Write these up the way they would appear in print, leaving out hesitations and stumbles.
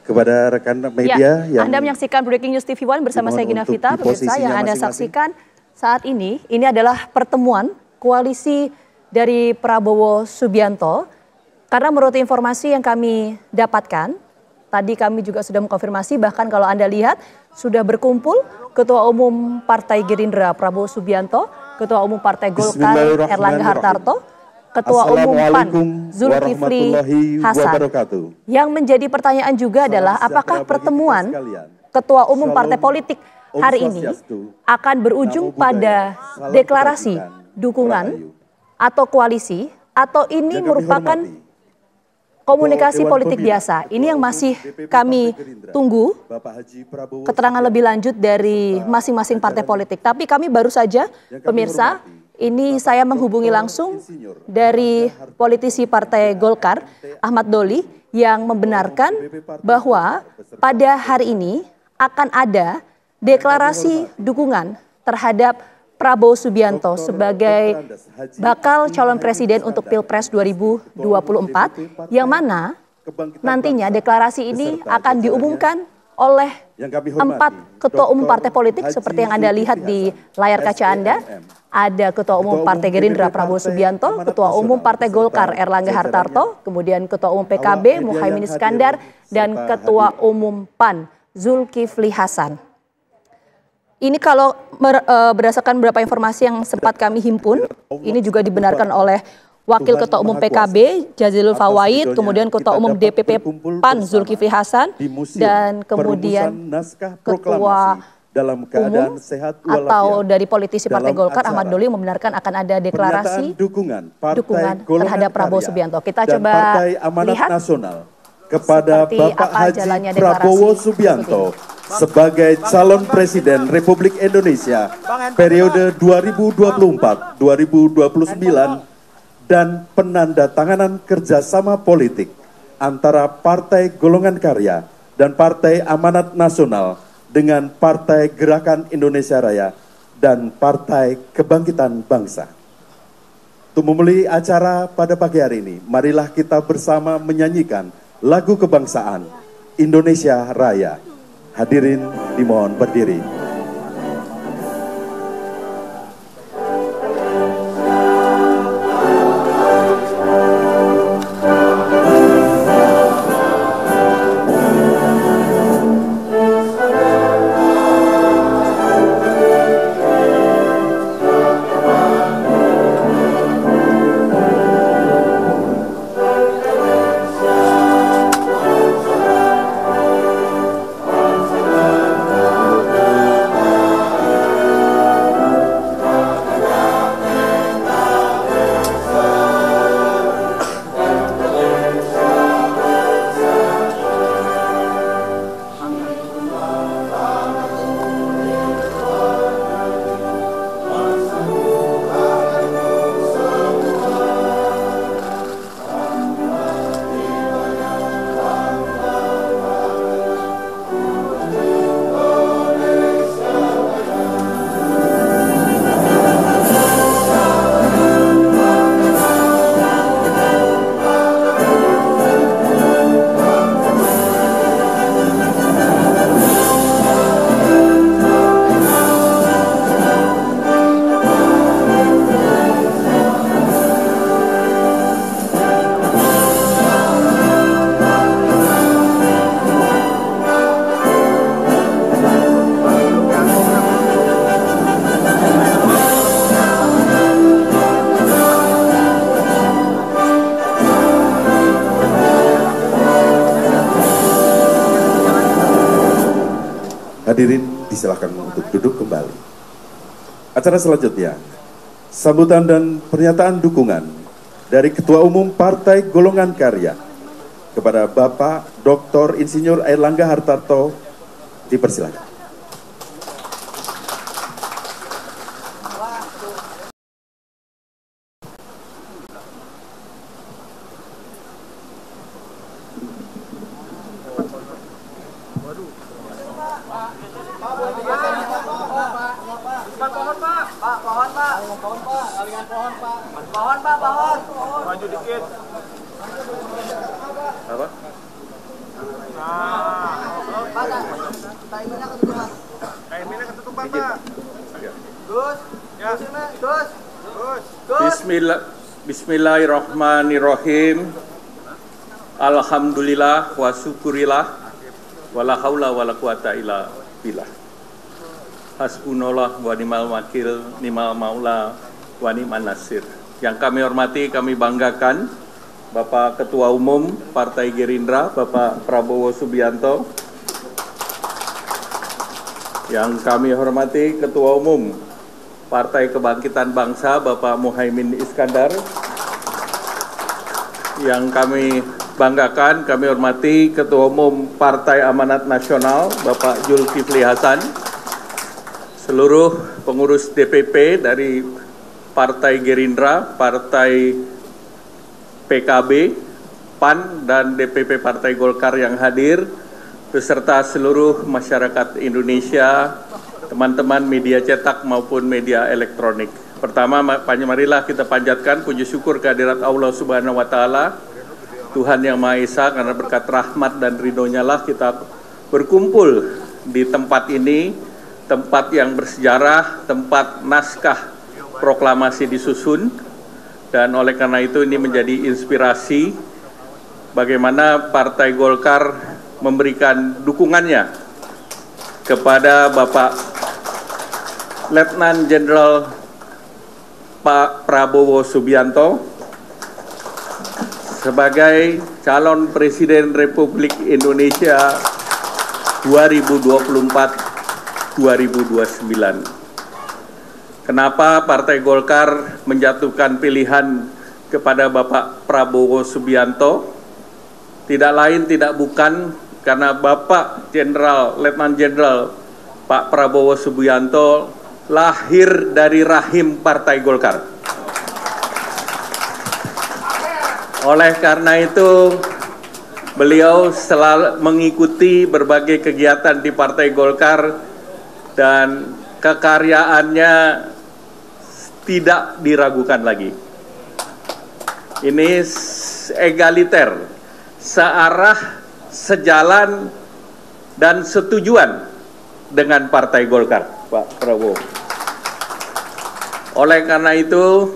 kepada rekan media yang Anda menyaksikan Breaking News TV One bersama saya Gina Vita. Pemirsa yang Anda saksikan saat ini adalah pertemuan koalisi dari Prabowo Subianto. Karena menurut informasi yang kami dapatkan, tadi kami juga sudah mengkonfirmasi, bahkan kalau Anda lihat sudah berkumpul Ketua Umum Partai Gerindra Prabowo Subianto, Ketua Umum Partai Golkar Erlangga Hartarto, Ketua Umum PAN Zulkifli Hasan. Yang menjadi pertanyaan juga adalah apakah pertemuan Ketua Umum Partai Politik hari ini akan berujung pada deklarasi dukungan atau koalisi, atau ini merupakan komunikasi politik biasa. Ini yang masih kami tunggu keterangan lebih lanjut dari masing-masing partai politik. Tapi kami baru saja, pemirsa, ini saya menghubungi langsung dari politisi Partai Golkar, Ahmad Doli, yang membenarkan bahwa pada hari ini akan ada deklarasi dukungan terhadap Prabowo Subianto sebagai bakal calon presiden untuk Pilpres 2024, yang mana nantinya deklarasi ini akan diumumkan oleh 4 ketua umum partai politik seperti yang Anda lihat di layar kaca Anda. Ada Ketua Umum Partai Gerindra Prabowo Subianto, Ketua Umum Partai Golkar Erlangga Hartarto, kemudian Ketua Umum PKB Muhaimin Iskandar, dan Ketua Umum PAN Zulkifli Hasan. Ini kalau berdasarkan beberapa informasi yang sempat kami himpun, ini juga dibenarkan oleh Wakil Ketua Umum PKB Jazilul Fawait, kemudian Ketua Umum DPP PAN Zulkifli Hasan, dan kemudian Ketua Umum atau dari politisi Partai Golkar Ahmad Doli membenarkan akan ada deklarasi dukungan terhadap Prabowo Subianto. Kita coba lihat kepada Bapak Haji Prabowo Subianto sebagai calon presiden Republik Indonesia periode 2024-2029 dan penandatanganan kerjasama politik antara Partai Golongan Karya dan Partai Amanat Nasional dengan Partai Gerakan Indonesia Raya dan Partai Kebangkitan Bangsa. Untuk memulai acara pada pagi hari ini, marilah kita bersama menyanyikan lagu kebangsaan Indonesia Raya. Hadirin dimohon berdiri. Hadirin disilakan untuk duduk kembali. Acara selanjutnya, sambutan dan pernyataan dukungan dari Ketua Umum Partai Golongan Karya kepada Bapak Dr. Insinyur Erlangga Hartarto, dipersilakan. Maju dikit. Apa? Nah. Bismillahirrahmanirrahim. Alhamdulillah wa syukurillah wala haula wala quwata illa billah. Hasbunallah wa ni'mal wakil, ni'mal maula wa ni'man nasir. Yang kami hormati, kami banggakan Bapak Ketua Umum Partai Gerindra, Bapak Prabowo Subianto. Yang kami hormati Ketua Umum Partai Kebangkitan Bangsa, Bapak Muhaimin Iskandar. Yang kami banggakan, kami hormati Ketua Umum Partai Amanat Nasional, Bapak Zulkifli Hasan. Seluruh pengurus DPP dari Partai Gerindra, Partai PKB, PAN, dan DPP Partai Golkar yang hadir, beserta seluruh masyarakat Indonesia, teman-teman media cetak maupun media elektronik. Pertama, marilah kita panjatkan puji syukur kehadirat Allah Subhanahu wa Ta'ala, Tuhan Yang Maha Esa, karena berkat rahmat dan ridhonya lah kita berkumpul di tempat ini, tempat yang bersejarah, tempat naskah proklamasi disusun, dan oleh karena itu ini menjadi inspirasi bagaimana Partai Golkar memberikan dukungannya kepada Bapak Letnan Jenderal Pak Prabowo Subianto sebagai calon Presiden Republik Indonesia 2024-2029. Kenapa Partai Golkar menjatuhkan pilihan kepada Bapak Prabowo Subianto? Tidak lain tidak bukan karena Bapak Letnan Jenderal Pak Prabowo Subianto lahir dari rahim Partai Golkar. Oleh karena itu, beliau selalu mengikuti berbagai kegiatan di Partai Golkar dan kekaryaannya tidak diragukan lagi. Ini egaliter, searah, sejalan, dan setujuan dengan Partai Golkar, Pak Prabowo. Oleh karena itu,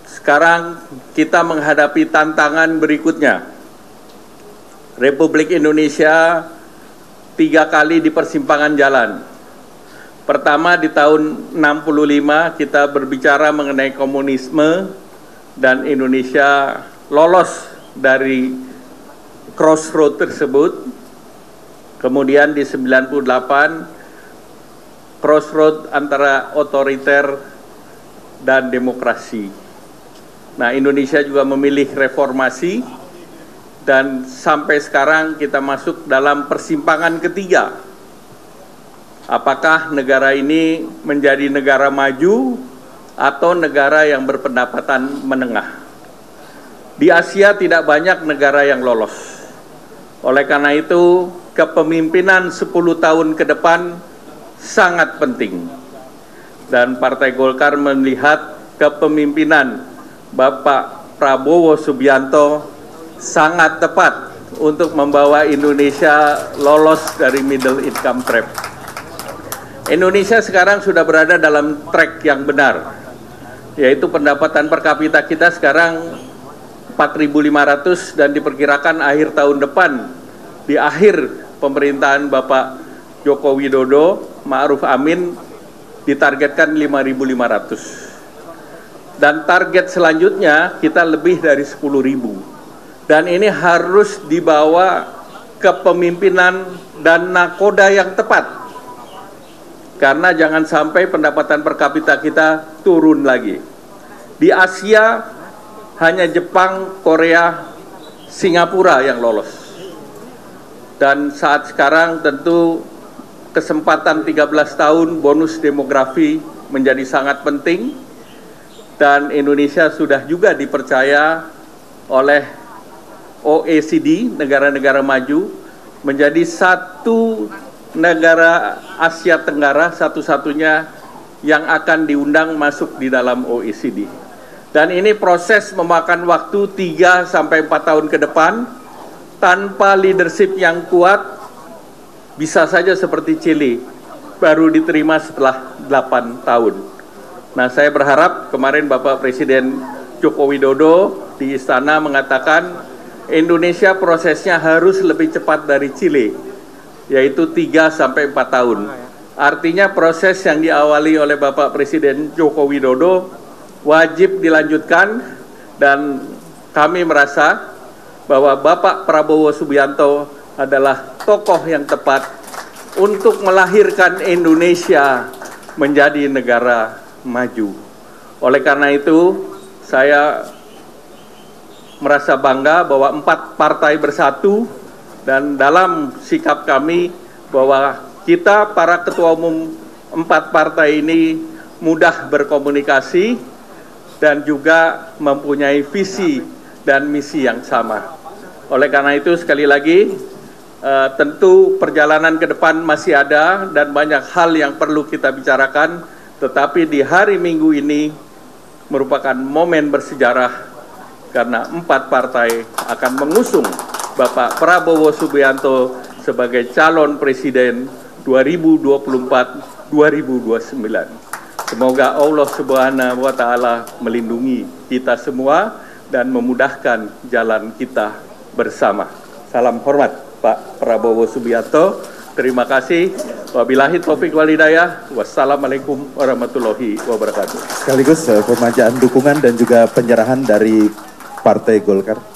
sekarang kita menghadapi tantangan berikutnya. Republik Indonesia 3 kali di persimpangan jalan. Pertama, di tahun 65 kita berbicara mengenai komunisme dan Indonesia lolos dari crossroad tersebut. Kemudian di 98 crossroad antara otoriter dan demokrasi. Nah, Indonesia juga memilih reformasi dan sampai sekarang kita masuk dalam persimpangan ketiga. Apakah negara ini menjadi negara maju atau negara yang berpendapatan menengah? Di Asia tidak banyak negara yang lolos. Oleh karena itu, kepemimpinan 10 tahun ke depan sangat penting. Dan Partai Golkar melihat kepemimpinan Bapak Prabowo Subianto sangat tepat untuk membawa Indonesia lolos dari middle income trap. Indonesia sekarang sudah berada dalam track yang benar, yaitu pendapatan per kapita kita sekarang 4.500 dan diperkirakan akhir tahun depan, di akhir pemerintahan Bapak Joko Widodo, Ma'ruf Amin, ditargetkan 5.500. Dan target selanjutnya kita lebih dari 10.000. Dan ini harus dibawa kepemimpinan dan nakoda yang tepat. Karena jangan sampai pendapatan per kapita kita turun lagi. Di Asia hanya Jepang, Korea, Singapura yang lolos. Dan saat sekarang tentu kesempatan 13 tahun bonus demografi menjadi sangat penting. Dan Indonesia sudah juga dipercaya oleh OECD, negara-negara maju, menjadi satu negara Asia Tenggara satu-satunya yang akan diundang masuk di dalam OECD. Dan ini proses memakan waktu 3-4 tahun ke depan. Tanpa leadership yang kuat, bisa saja seperti Chili, baru diterima setelah 8 tahun. Nah, saya berharap kemarin Bapak Presiden Joko Widodo di istana mengatakan Indonesia prosesnya harus lebih cepat dari Chile, yaitu 3-4 tahun. Artinya proses yang diawali oleh Bapak Presiden Joko Widodo wajib dilanjutkan, dan kami merasa bahwa Bapak Prabowo Subianto adalah tokoh yang tepat untuk melahirkan Indonesia menjadi negara maju. Oleh karena itu, saya merasa bangga bahwa 4 partai bersatu, dan dalam sikap kami bahwa kita para ketua umum 4 partai ini mudah berkomunikasi dan juga mempunyai visi dan misi yang sama. Oleh karena itu sekali lagi tentu perjalanan ke depan masih ada dan banyak hal yang perlu kita bicarakan, tetapi di hari Minggu ini merupakan momen bersejarah karena 4 partai akan mengusung Bapak Prabowo Subianto sebagai calon presiden 2024-2029. Semoga Allah Subhanahu wa Ta'ala melindungi kita semua dan memudahkan jalan kita bersama. Salam hormat Pak Prabowo Subianto. Terima kasih. Wabillahi taufiq wal hidayah. Wassalamualaikum warahmatullahi wabarakatuh. Sekaligus pemajaan dukungan dan juga penyerahan dari Partai Golkar.